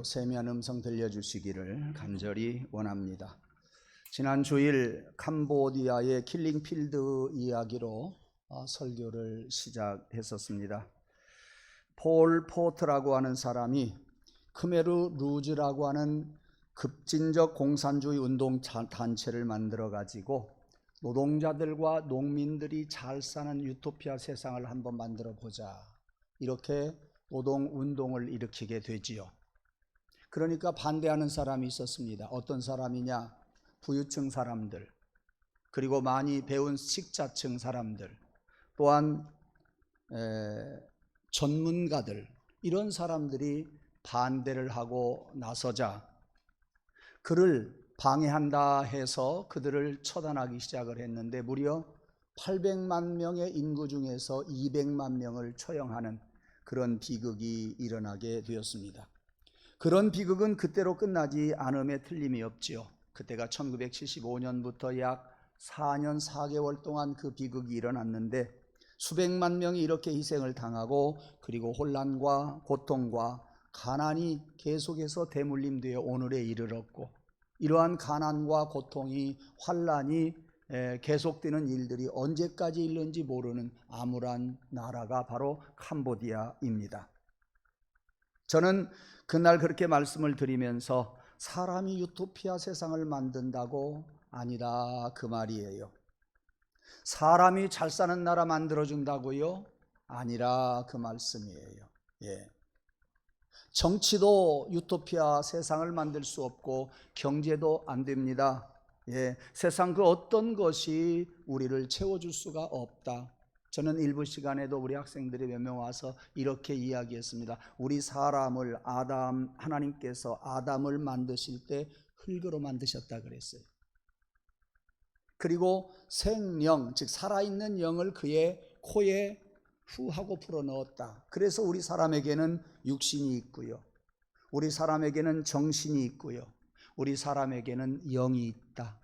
또 세미한 음성 들려주시기를 간절히 원합니다. 지난 주일 캄보디아의 킬링필드 이야기로 설교를 시작했었습니다. 폴 포트라고 하는 사람이 크메르 루즈라고 하는 급진적 공산주의 운동 단체를 만들어 가지고 노동자들과 농민들이 잘 사는 유토피아 세상을 한번 만들어 보자, 이렇게 노동운동을 일으키게 되지요. 그러니까 반대하는 사람이 있었습니다. 어떤 사람이냐? 부유층 사람들, 그리고 많이 배운 식자층 사람들, 또한 전문가들, 이런 사람들이 반대를 하고 나서자 그를 방해한다 해서 그들을 처단하기 시작을 했는데, 무려 800만 명의 인구 중에서 200만 명을 처형하는 그런 비극이 일어나게 되었습니다. 그런 비극은 그때로 끝나지 않음에 틀림이 없지요. 그때가 1975년부터 약 4년 4개월 동안 그 비극이 일어났는데, 수백만 명이 이렇게 희생을 당하고, 그리고 혼란과 고통과 가난이 계속해서 대물림되어 오늘에 이르렀고, 이러한 가난과 고통이, 환란이 계속되는 일들이 언제까지 일는지 모르는 암울한 나라가 바로 캄보디아입니다. 저는 그날 그렇게 말씀을 드리면서 사람이 유토피아 세상을 만든다고? 아니라 그 말이에요. 사람이 잘 사는 나라 만들어준다고요? 아니라 그 말씀이에요. 정치도 유토피아 세상을 만들 수 없고 경제도 안 됩니다. 세상 그 어떤 것이 우리를 채워줄 수가 없다. 저는 일부 시간에도 우리 학생들이 몇 명 와서 이렇게 이야기했습니다. 우리 사람을 하나님께서 아담을 만드실 때 흙으로 만드셨다 그랬어요. 그리고 생령, 즉 살아있는 영을 그의 코에 후하고 불어넣었다. 그래서 우리 사람에게는 육신이 있고요, 우리 사람에게는 정신이 있고요, 우리 사람에게는 영이 있다.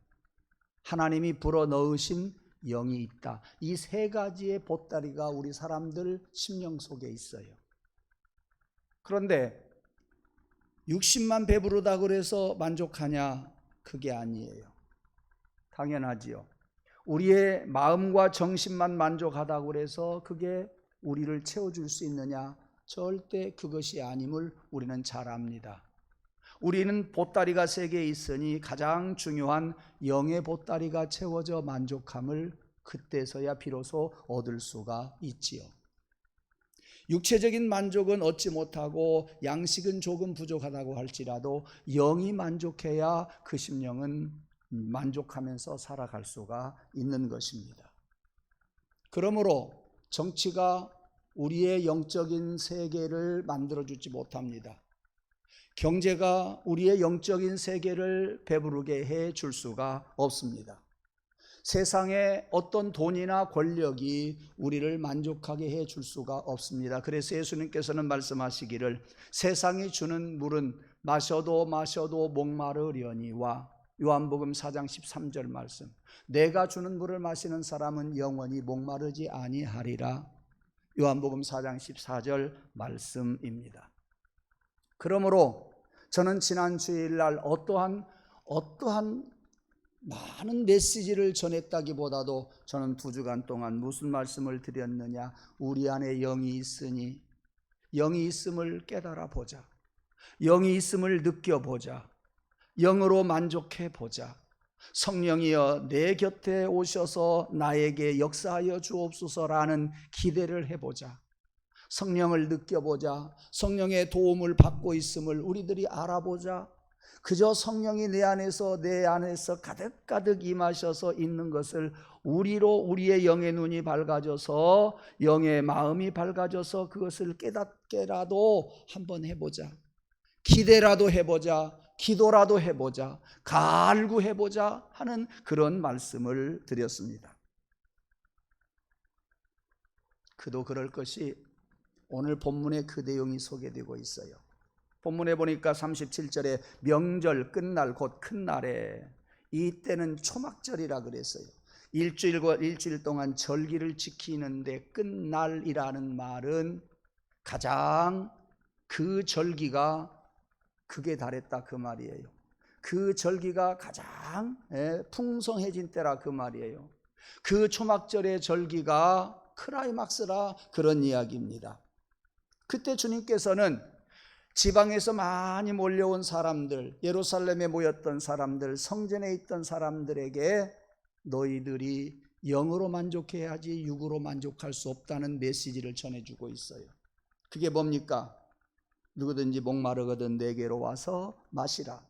하나님이 불어넣으신 영이 있다. 이 세 가지의 보따리가 우리 사람들 심령 속에 있어요. 그런데 육신만 배부르다 그래서 만족하냐? 그게 아니에요. 당연하지요. 우리의 마음과 정신만 만족하다고 그래서 그게 우리를 채워줄 수 있느냐? 절대 그것이 아님을 우리는 잘 압니다. 우리는 보따리가 세 개 있으니 가장 중요한 영의 보따리가 채워져 만족함을 그때서야 비로소 얻을 수가 있지요. 육체적인 만족은 얻지 못하고 양식은 조금 부족하다고 할지라도 영이 만족해야 그 심령은 만족하면서 살아갈 수가 있는 것입니다. 그러므로 정치가 우리의 영적인 세계를 만들어주지 못합니다. 경제가 우리의 영적인 세계를 배부르게 해줄 수가 없습니다. 세상에 어떤 돈이나 권력이 우리를 만족하게 해줄 수가 없습니다. 그래서 예수님께서는 말씀하시기를 세상이 주는 물은 마셔도 목마르려니와, 요한복음 4장 13절 말씀, 내가 주는 물을 마시는 사람은 영원히 목마르지 아니하리라. 요한복음 4장 14절 말씀입니다. 그러므로 저는 지난 주일날 어떠한 많은 메시지를 전했다기보다도 저는 2주간 동안 무슨 말씀을 드렸느냐? 우리 안에 영이 있으니 영이 있음을 깨달아 보자, 영이 있음을 느껴보자, 영으로 만족해 보자. 성령이여 내 곁에 오셔서 나에게 역사하여 주옵소서라는 기대를 해보자. 성령을 느껴보자. 성령의 도움을 받고 있음을 우리들이 알아보자. 그저 성령이 내 안에서 가득가득 임하셔서 있는 것을 우리의 영의 눈이 밝아져서, 영의 마음이 밝아져서 그것을 깨닫게라도 한번 해보자. 기대라도 해보자. 기도라도 해보자. 갈구해보자 하는 그런 말씀을 드렸습니다. 그도 그럴 것이 오늘 본문에 그 내용이 소개되고 있어요. 본문에 보니까 37절에 명절 끝날 곧 큰 날에, 이때는 초막절이라 그랬어요. 일주일 동안 절기를 지키는데 끝날이라는 말은 가장 그 절기가 극에 달했다 그 말이에요. 그 절기가 가장 풍성해진 때라 그 말이에요. 그 초막절의 절기가 크라이막스라 그런 이야기입니다. 그때 주님께서는 지방에서 많이 몰려온 사람들, 예루살렘에 모였던 사람들, 성전에 있던 사람들에게 너희들이 영으로 만족해야지 육으로 만족할 수 없다는 메시지를 전해주고 있어요. 그게 뭡니까? 누구든지 목마르거든 내게로 와서 마시라.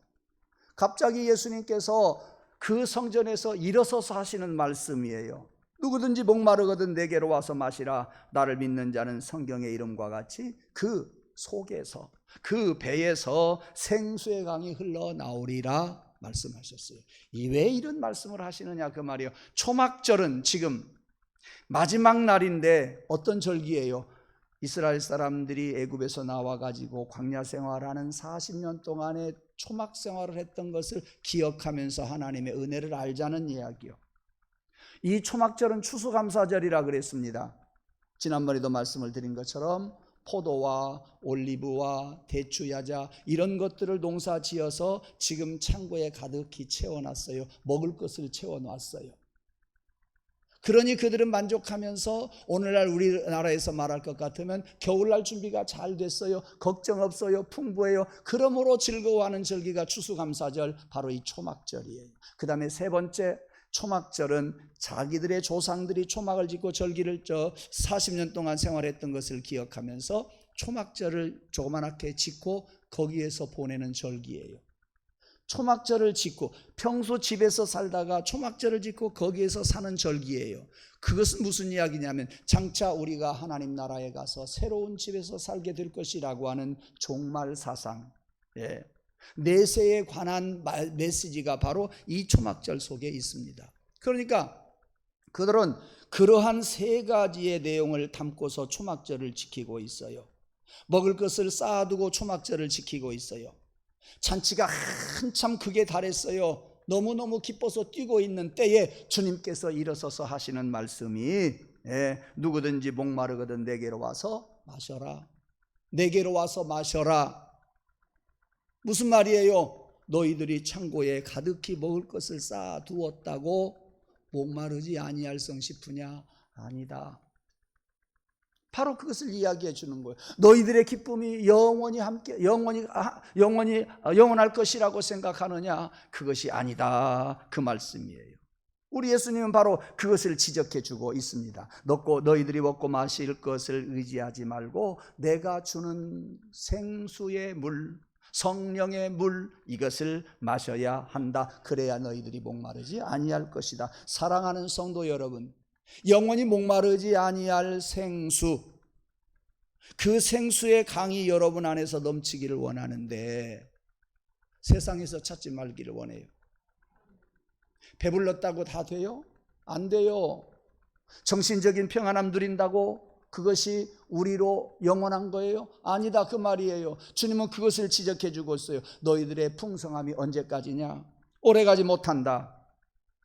갑자기 예수님께서 그 성전에서 일어서서 하시는 말씀이에요. 누구든지 목마르거든 내게로 와서 마시라. 나를 믿는 자는 성경의 이름과 같이 그 속에서, 그 배에서 생수의 강이 흘러나오리라 말씀하셨어요. 왜 이런 말씀을 하시느냐 그 말이에요. 초막절은 지금 마지막 날인데 어떤 절기예요? 이스라엘 사람들이 애굽에서 나와가지고 광야 생활하는 40년 동안의 초막 생활을 했던 것을 기억하면서 하나님의 은혜를 알자는 이야기요. 이 초막절은 추수감사절이라 그랬습니다. 지난번에도 말씀을 드린 것처럼 포도와 올리브와 대추, 야자 이런 것들을 농사지어서 지금 창고에 가득히 채워놨어요. 먹을 것을 채워놨어요. 그러니 그들은 만족하면서 오늘날 우리나라에서 말할 것 같으면 겨울날 준비가 잘 됐어요. 걱정 없어요. 풍부해요. 그러므로 즐거워하는 절기가 추수감사절, 바로 이 초막절이에요. 그 다음에 세 번째 초막절은 자기들의 조상들이 초막을 짓고 절기를 40년 동안 생활했던 것을 기억하면서 초막절을 조그맣게 짓고 거기에서 보내는 절기예요. 초막절을 짓고 평소 집에서 살다가 초막절을 짓고 거기에서 사는 절기예요. 그것은 무슨 이야기냐면 장차 우리가 하나님 나라에 가서 새로운 집에서 살게 될 것이라고 하는 종말 사상, 내세에 관한 메시지가 바로 이 초막절 속에 있습니다. 그러니까 그들은 그러한 세 가지의 내용을 담고서 초막절을 지키고 있어요. 먹을 것을 쌓아두고 초막절을 지키고 있어요. 잔치가 한참 극에 달했어요. 너무너무 기뻐서 뛰고 있는 때에 주님께서 일어서서 하시는 말씀이 누구든지 목마르거든 내게로 와서 마셔라. 내게로 와서 마셔라. 무슨 말이에요? 너희들이 창고에 가득히 먹을 것을 쌓아두었다고 목마르지 아니할성 싶으냐? 아니다. 바로 그것을 이야기해 주는 거예요. 너희들의 기쁨이 영원히 영원할 것이라고 생각하느냐? 그것이 아니다. 그 말씀이에요. 우리 예수님은 바로 그것을 지적해 주고 있습니다. 너희들이 먹고 마실 것을 의지하지 말고 내가 주는 생수의 물, 성령의 물, 이것을 마셔야 한다. 그래야 너희들이 목마르지 아니할 것이다. 사랑하는 성도 여러분, 영원히 목마르지 아니할 생수, 그 생수의 강이 여러분 안에서 넘치기를 원하는데 세상에서 찾지 말기를 원해요. 배불렀다고 다 돼요? 안 돼요. 정신적인 평안함 누린다고 그것이 우리로 영원한 거예요? 아니다 그 말이에요. 주님은 그것을 지적해 주고 있어요. 너희들의 풍성함이 언제까지냐? 오래가지 못한다.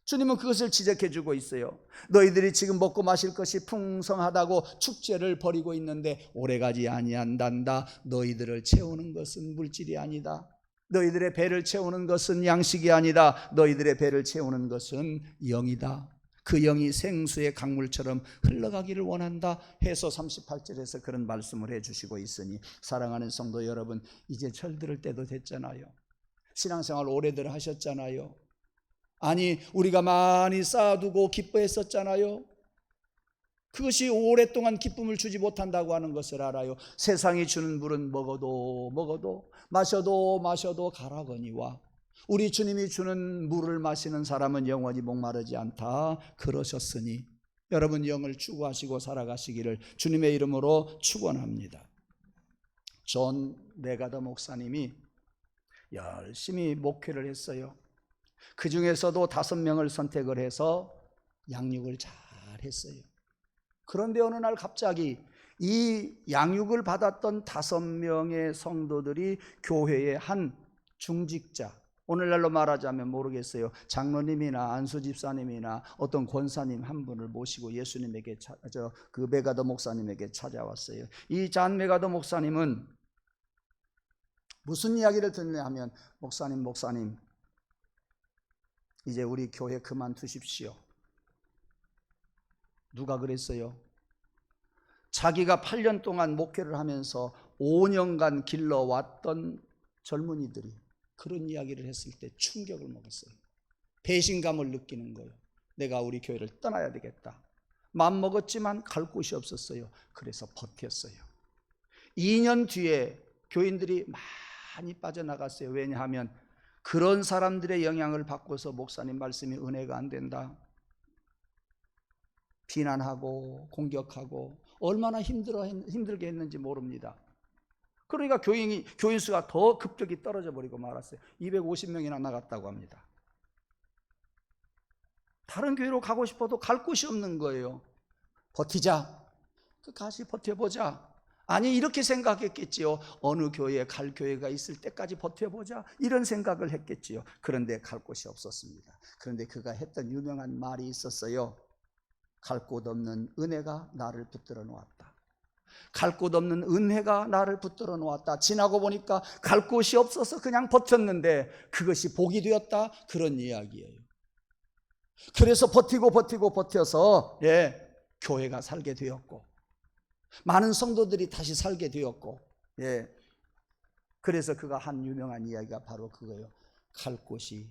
주님은 그것을 지적해 주고 있어요. 너희들이 지금 먹고 마실 것이 풍성하다고 축제를 벌이고 있는데 오래가지 아니한단다. 너희들을 채우는 것은 물질이 아니다. 너희들의 배를 채우는 것은 양식이 아니다. 너희들의 배를 채우는 것은 영이다. 그 영이 생수의 강물처럼 흘러가기를 원한다 해서 38절에서 그런 말씀을 해주시고 있으니 사랑하는 성도 여러분, 이제 철들을 때도 됐잖아요. 신앙생활 오래들 하셨잖아요. 아니 우리가 많이 쌓아두고 기뻐했었잖아요. 그것이 오랫동안 기쁨을 주지 못한다고 하는 것을 알아요. 세상이 주는 물은 먹어도 마셔도 가라거니와 우리 주님이 주는 물을 마시는 사람은 영원히 목마르지 않다 그러셨으니 여러분 영을 추구하시고 살아가시기를 주님의 이름으로 축원합니다. 존 메가더 목사님이 열심히 목회를 했어요. 그 중에서도 5명을 선택을 해서 양육을 잘 했어요. 그런데 어느 날 갑자기 이 양육을 받았던 5명의 성도들이 교회의 한 중직자, 오늘날로 말하자면 모르겠어요, 장로님이나 안수집사님이나 어떤 권사님 한 분을 모시고 예수님에게 그 메가더 목사님에게 찾아왔어요. 이 잔 메가더 목사님은 무슨 이야기를 듣느냐 하면, 목사님 이제 우리 교회 그만두십시오. 누가 그랬어요? 자기가 8년 동안 목회를 하면서 5년간 길러왔던 젊은이들이 그런 이야기를 했을 때 충격을 먹었어요. 배신감을 느끼는 거예요. 내가 우리 교회를 떠나야 되겠다. 마음먹었지만 갈 곳이 없었어요. 그래서 버텼어요. 2년 뒤에 교인들이 많이 빠져나갔어요. 왜냐하면 그런 사람들의 영향을 받고서 목사님 말씀이 은혜가 안 된다, 비난하고 공격하고 얼마나 힘들게 했는지 모릅니다. 그러니까 교인 수가 더 급격히 떨어져 버리고 말았어요. 250명이나 나갔다고 합니다. 다른 교회로 가고 싶어도 갈 곳이 없는 거예요. 버티자, 끝까지 버텨보자. 아니, 이렇게 생각했겠지요. 어느 교회에 갈 교회가 있을 때까지 버텨보자, 이런 생각을 했겠지요. 그런데 갈 곳이 없었습니다. 그런데 그가 했던 유명한 말이 있었어요. 갈 곳 없는 은혜가 나를 붙들어 놓았다. 갈 곳 없는 은혜가 나를 붙들어 놓았다. 지나고 보니까 갈 곳이 없어서 그냥 버텼는데 그것이 복이 되었다, 그런 이야기예요. 그래서 버텨서 교회가 살게 되었고, 많은 성도들이 다시 살게 되었고, 그래서 그가 한 유명한 이야기가 바로 그거예요. 갈 곳이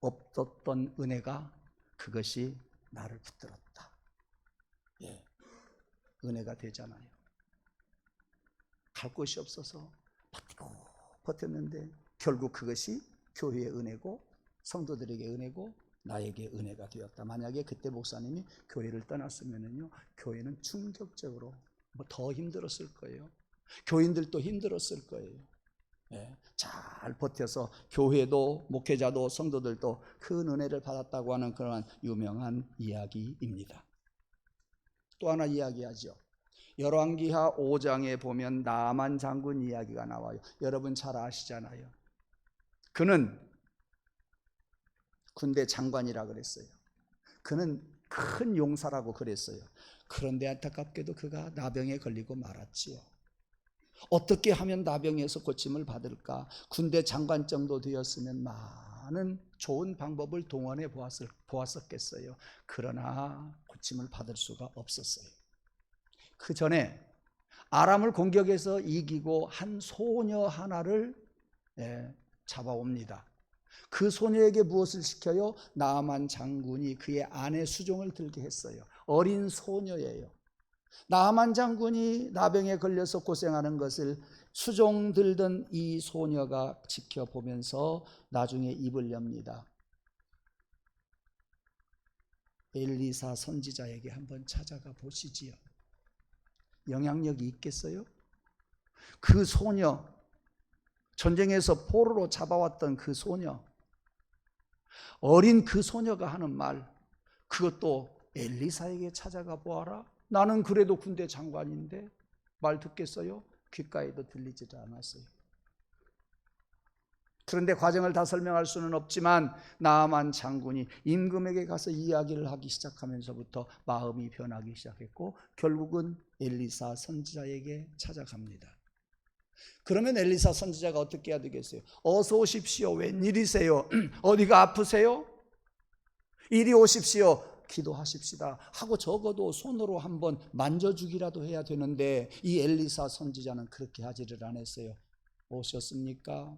없었던 은혜가 그것이 나를 붙들었다. 은혜가 되잖아요. 갈 곳이 없어서 버텼는데 결국 그것이 교회의 은혜고 성도들에게 은혜고 나에게 은혜가 되었다. 만약에 그때 목사님이 교회를 떠났으면요, 교회는 충격적으로 더 힘들었을 거예요. 교인들도 힘들었을 거예요. 잘 버텨서 교회도 목회자도 성도들도 큰 은혜를 받았다고 하는 그러한 유명한 이야기입니다. 또 하나 이야기하죠. 열왕기하 5장에 보면 나만 장군 이야기가 나와요. 여러분 잘 아시잖아요. 그는 군대 장관이라 그랬어요. 그는 큰 용사라고 그랬어요. 그런데 안타깝게도 그가 나병에 걸리고 말았지요. 어떻게 하면 나병에서 고침을 받을까? 군대 장관 정도 되었으면 많은 좋은 방법을 동원해 보았었겠어요. 그러나 고침을 받을 수가 없었어요. 그 전에 아람을 공격해서 이기고 한 소녀 하나를 잡아옵니다. 그 소녀에게 무엇을 시켜요? 나아만 장군이 그의 아내 수종을 들게 했어요. 어린 소녀예요. 나아만 장군이 나병에 걸려서 고생하는 것을 수종 들던 이 소녀가 지켜보면서 나중에 입을 엽니다. 엘리사 선지자에게 한번 찾아가 보시지요. 영향력이 있겠어요? 그 소녀, 전쟁에서 포로로 잡아왔던 그 소녀, 어린 그 소녀가 하는 말, 그것도 엘리사에게 찾아가 보아라. 나는 그래도 군대 장관인데 말 듣겠어요? 귓가에도 들리지도 않았어요. 그런데 과정을 다 설명할 수는 없지만 나아만 장군이 임금에게 가서 이야기를 하기 시작하면서부터 마음이 변하기 시작했고 결국은 엘리사 선지자에게 찾아갑니다. 그러면 엘리사 선지자가 어떻게 해야 되겠어요? 어서 오십시오. 웬일이세요? 어디가 아프세요? 이리 오십시오. 기도하십시다 하고 적어도 손으로 한번 만져주기라도 해야 되는데 이 엘리사 선지자는 그렇게 하지를 않았어요. 오셨습니까?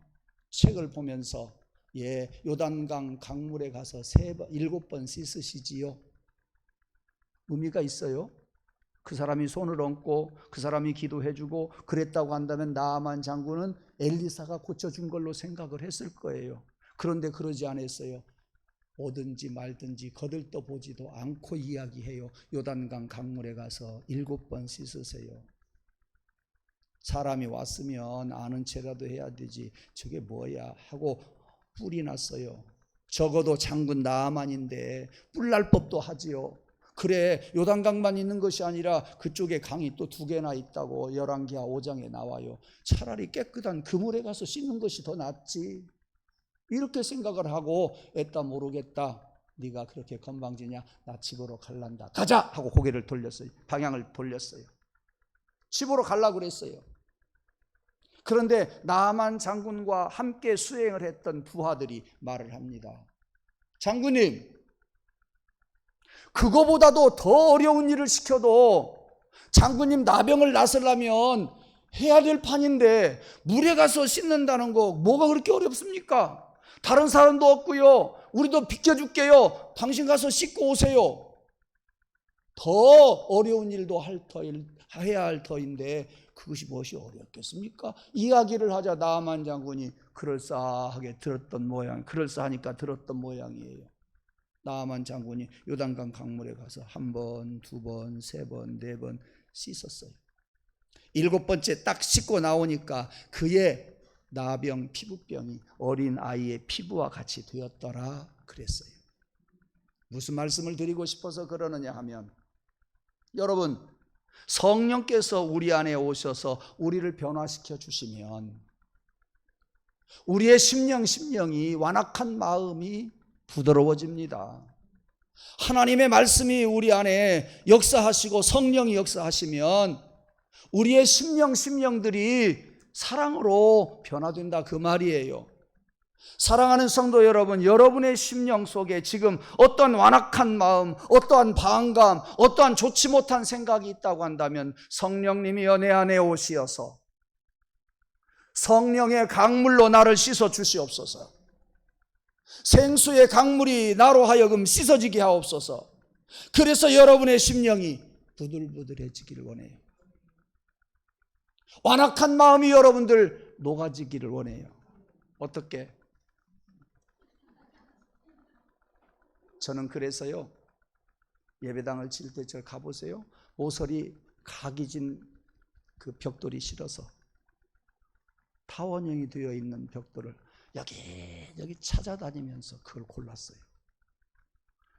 책을 보면서 요단강 강물에 가서 7번 씻으시지요. 의미가 있어요. 그 사람이 손을 얹고 그 사람이 기도해주고 그랬다고 한다면 나아만 장군은 엘리사가 고쳐준 걸로 생각을 했을 거예요. 그런데 그러지 않았어요. 오든지 말든지 거들떠 보지도 않고 이야기해요. 요단강 강물에 가서 7번 씻으세요. 사람이 왔으면 아는 체라도 해야 되지 저게 뭐야 하고 뿔이 났어요. 적어도 장군 나아만인데 뿔날 법도 하지요. 그래, 요단강만 있는 것이 아니라 그쪽에 강이 또 2개나 있다고 열왕기하 5장에 나와요. 차라리 깨끗한 그물에 가서 씻는 것이 더 낫지. 이렇게 생각을 하고 애따 모르겠다. 네가 그렇게 건방지냐? 나 집으로 갈란다. 가자! 하고 고개를 돌렸어요. 방향을 돌렸어요. 집으로 가려고 그랬어요. 그런데 나만 장군과 함께 수행을 했던 부하들이 말을 합니다. 장군님, 그거보다도 더 어려운 일을 시켜도 장군님 나병을 낫으려면 해야 될 판인데 물에 가서 씻는다는 거 뭐가 그렇게 어렵습니까? 다른 사람도 없고요. 우리도 비켜줄게요. 당신 가서 씻고 오세요. 더 어려운 일도 해야 할 터인데 그것이 무엇이 어렵겠습니까? 이야기를 하자 나아만 장군이 그럴싸하게 들었던 모양, 그럴싸하니까 들었던 모양이에요. 나아만 장군이 요단강 강물에 가서 한 번, 두 번, 세 번, 네 번 씻었어요. 7번째 딱 씻고 나오니까 그의 나병, 피부병이 어린 아이의 피부와 같이 되었더라 그랬어요. 무슨 말씀을 드리고 싶어서 그러느냐 하면, 여러분, 성령께서 우리 안에 오셔서 우리를 변화시켜 주시면 우리의 심령이 완악한 마음이 부드러워집니다. 하나님의 말씀이 우리 안에 역사하시고 성령이 역사하시면 우리의 심령들이 사랑으로 변화된다 그 말이에요. 사랑하는 성도 여러분, 여러분의 심령 속에 지금 어떠한 완악한 마음, 어떠한 방감, 어떠한 좋지 못한 생각이 있다고 한다면 성령님이 내 안에 오시어서 성령의 강물로 나를 씻어 주시옵소서. 생수의 강물이 나로 하여금 씻어지게 하옵소서. 그래서 여러분의 심령이 부들부들해지기를 원해요. 완악한 마음이 여러분들 녹아지기를 원해요. 어떻게? 저는 그래서요, 예배당을 칠 때 저 가보세요. 모서리 각이 진 그 벽돌이 싫어서 타원형이 되어 있는 벽돌을 여기 찾아다니면서 그걸 골랐어요.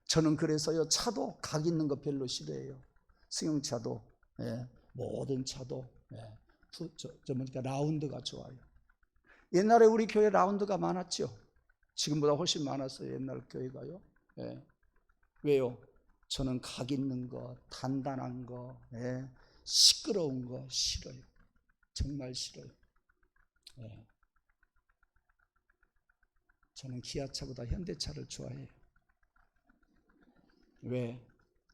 저는 그래서요, 차도 각 있는 거 별로 싫어해요. 승용차도, 모든 차도, 그러니까 라운드가 좋아요. 옛날에 우리 교회 라운드가 많았죠. 지금보다 훨씬 많았어요. 옛날 교회가요. 왜요? 저는 각 있는 거, 단단한 거, 시끄러운 거 싫어요. 정말 싫어요. 저는 기아차보다 현대차를 좋아해요. 왜?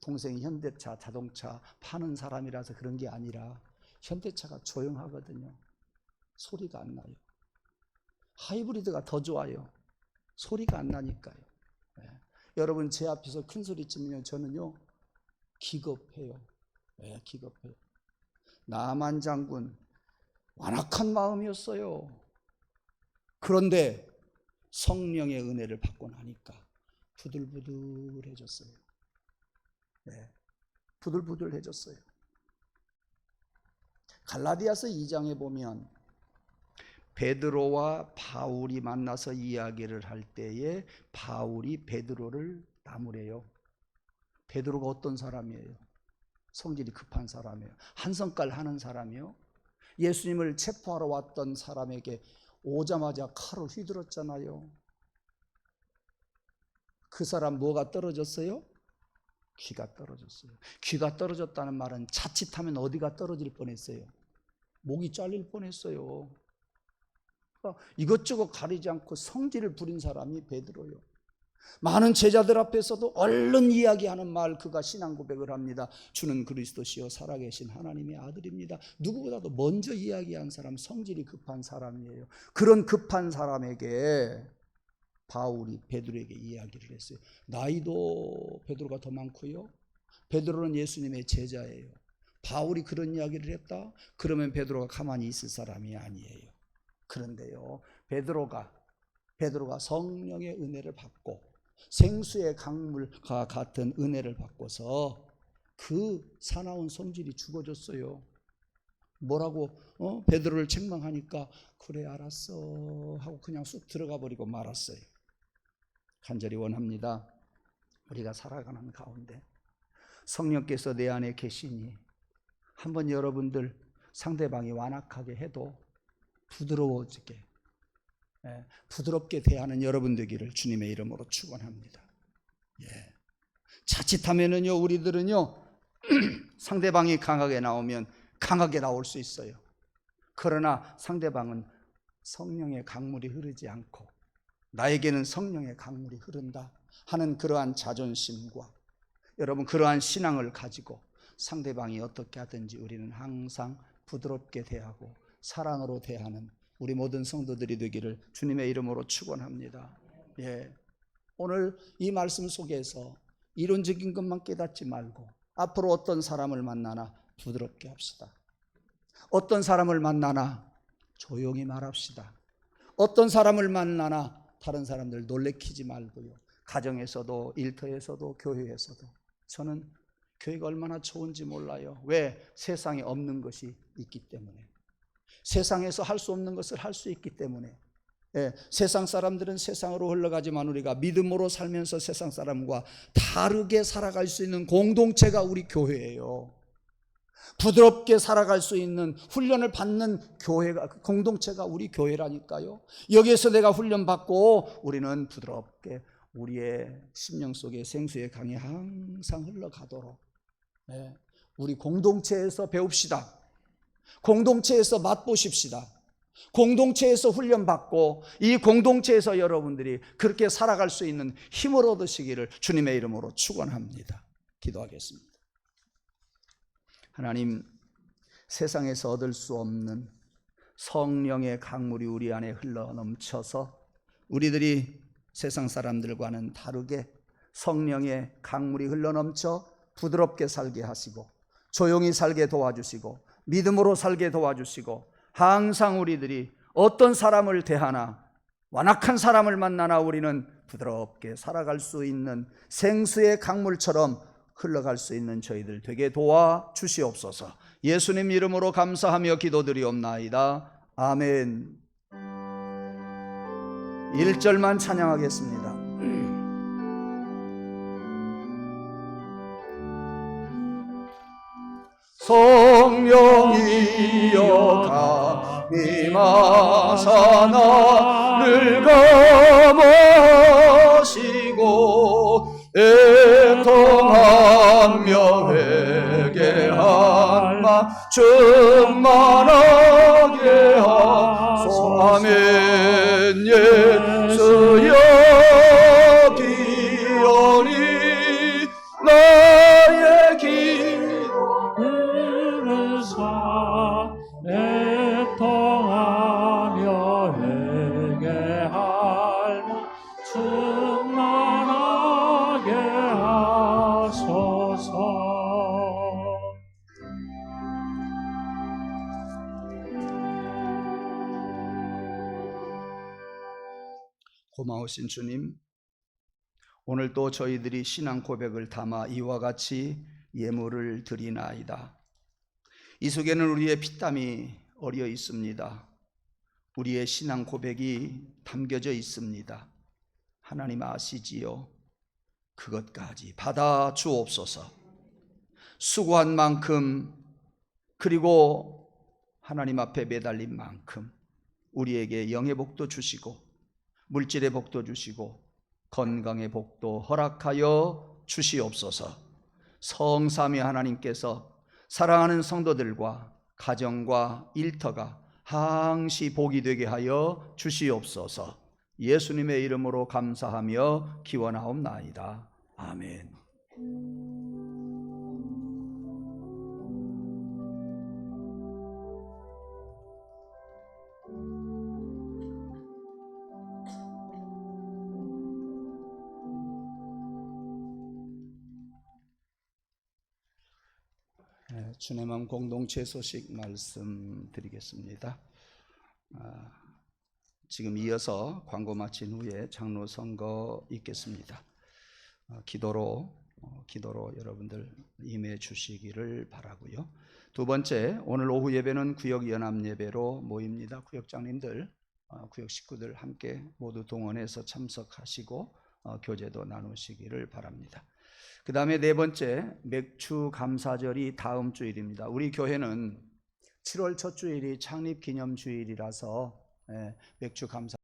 동생이 현대차, 자동차 파는 사람이라서 그런 게 아니라 현대차가 조용하거든요. 소리가 안 나요. 하이브리드가 더 좋아요. 소리가 안 나니까요. 여러분, 제 앞에서 큰 소리 치면 저는요 기겁해요. 기겁해요. 나만 장군 완악한 마음이었어요. 그런데 성령의 은혜를 받고 나니까 부들부들해졌어요. 부들부들해졌어요. 갈라디아서 2장에 보면 베드로와 바울이 만나서 이야기를 할 때에 바울이 베드로를 나무래요. 베드로가 어떤 사람이에요? 성질이 급한 사람이에요. 한성깔 하는 사람이요. 예수님을 체포하러 왔던 사람에게 오자마자 칼을 휘둘렀잖아요. 그 사람 뭐가 떨어졌어요? 귀가 떨어졌어요. 귀가 떨어졌다는 말은 자칫하면 어디가 떨어질 뻔했어요? 목이 잘릴 뻔했어요. 이것저것 가리지 않고 성질을 부린 사람이 베드로요. 많은 제자들 앞에서도 얼른 이야기하는 말, 그가 신앙 고백을 합니다. 주는 그리스도시요 살아계신 하나님의 아들입니다. 누구보다도 먼저 이야기한 사람, 성질이 급한 사람이에요. 그런 급한 사람에게 바울이 베드로에게 이야기를 했어요. 나이도 베드로가 더 많고요. 베드로는 예수님의 제자예요. 바울이 그런 이야기를 했다? 그러면 베드로가 가만히 있을 사람이 아니에요. 그런데요, 베드로가 성령의 은혜를 받고 생수의 강물과 같은 은혜를 받고서 그 사나운 성질이 죽어졌어요. 뭐라고 베드로를 책망하니까 그래 알았어 하고 그냥 쑥 들어가 버리고 말았어요. 간절히 원합니다. 우리가 살아가는 가운데 성령께서 내 안에 계시니 한번 여러분들 상대방이 완악하게 해도 부드러워지게, 부드럽게 대하는 여러분 되기를 주님의 이름으로 축원합니다. 자칫하면은요, 우리들은요 상대방이 강하게 나오면 강하게 나올 수 있어요. 그러나 상대방은 성령의 강물이 흐르지 않고 나에게는 성령의 강물이 흐른다 하는 그러한 자존심과 여러분 그러한 신앙을 가지고 상대방이 어떻게 하든지 우리는 항상 부드럽게 대하고 사랑으로 대하는 우리 모든 성도들이 되기를 주님의 이름으로 축원합니다. 오늘 이 말씀 속에서 이론적인 것만 깨닫지 말고 앞으로 어떤 사람을 만나나 부드럽게 합시다. 어떤 사람을 만나나 조용히 말합시다. 어떤 사람을 만나나 다른 사람들 놀래키지 말고요. 가정에서도 일터에서도 교회에서도. 저는 교회가 얼마나 좋은지 몰라요. 왜? 세상에 없는 것이 있기 때문에. 세상에서 할 수 없는 것을 할 수 있기 때문에. 세상 사람들은 세상으로 흘러가지만 우리가 믿음으로 살면서 세상 사람과 다르게 살아갈 수 있는 공동체가 우리 교회예요. 부드럽게 살아갈 수 있는 훈련을 받는 교회가, 공동체가 우리 교회라니까요. 여기에서 내가 훈련받고 우리는 부드럽게 우리의 심령 속에 생수의 강이 항상 흘러가도록 우리 공동체에서 배웁시다. 공동체에서 맛보십시다. 공동체에서 훈련받고 이 공동체에서 여러분들이 그렇게 살아갈 수 있는 힘을 얻으시기를 주님의 이름으로 축원합니다. 기도하겠습니다. 하나님, 세상에서 얻을 수 없는 성령의 강물이 우리 안에 흘러넘쳐서 우리들이 세상 사람들과는 다르게 성령의 강물이 흘러넘쳐 부드럽게 살게 하시고 조용히 살게 도와주시고 믿음으로 살게 도와주시고 항상 우리들이 어떤 사람을 대하나 완악한 사람을 만나나 우리는 부드럽게 살아갈 수 있는 생수의 강물처럼 흘러갈 수 있는 저희들 되게 도와주시옵소서. 예수님 이름으로 감사하며 기도드리옵나이다. 아멘. 1절만 찬양하겠습니다. 성령이여 강림하사 나를 감하시고 애통하며 회개한 마 충만하게 하소서. 아멘. 예수여 기원이 나의 기도를 사 애통하며 회개할 마 충만하게 하소서. 고마우신 주님, 오늘 또 저희들이 신앙 고백을 담아 이와 같이 예물을 드리나이다. 이 속에는 우리의 피땀이 어려 있습니다. 우리의 신앙 고백이 담겨져 있습니다. 하나님 아시지요? 그것까지 받아 주옵소서. 수고한 만큼 그리고 하나님 앞에 매달린 만큼 우리에게 영의 복도 주시고 물질의 복도 주시고 건강의 복도 허락하여 주시옵소서. 성삼위 하나님께서 사랑하는 성도들과 가정과 일터가 항시 복이 되게 하여 주시옵소서. 예수님의 이름으로 감사하며 기원하옵나이다. 아멘. 주의 마음 공동체 소식 말씀드리겠습니다. 지금 이어서 광고 마친 후에 장로 선거 있겠습니다. 기도로 여러분들 임해 주시기를 바라고요. 두 번째, 오늘 오후 예배는 구역 연합 예배로 모입니다. 구역장님들, 구역 식구들 함께 모두 동원해서 참석하시고 교제도 나누시기를 바랍니다. 그 다음에 네 번째, 맥주 감사절이 다음 주일입니다. 우리 교회는 7월 첫 주일이 창립 기념 주일이라서 맥주 감사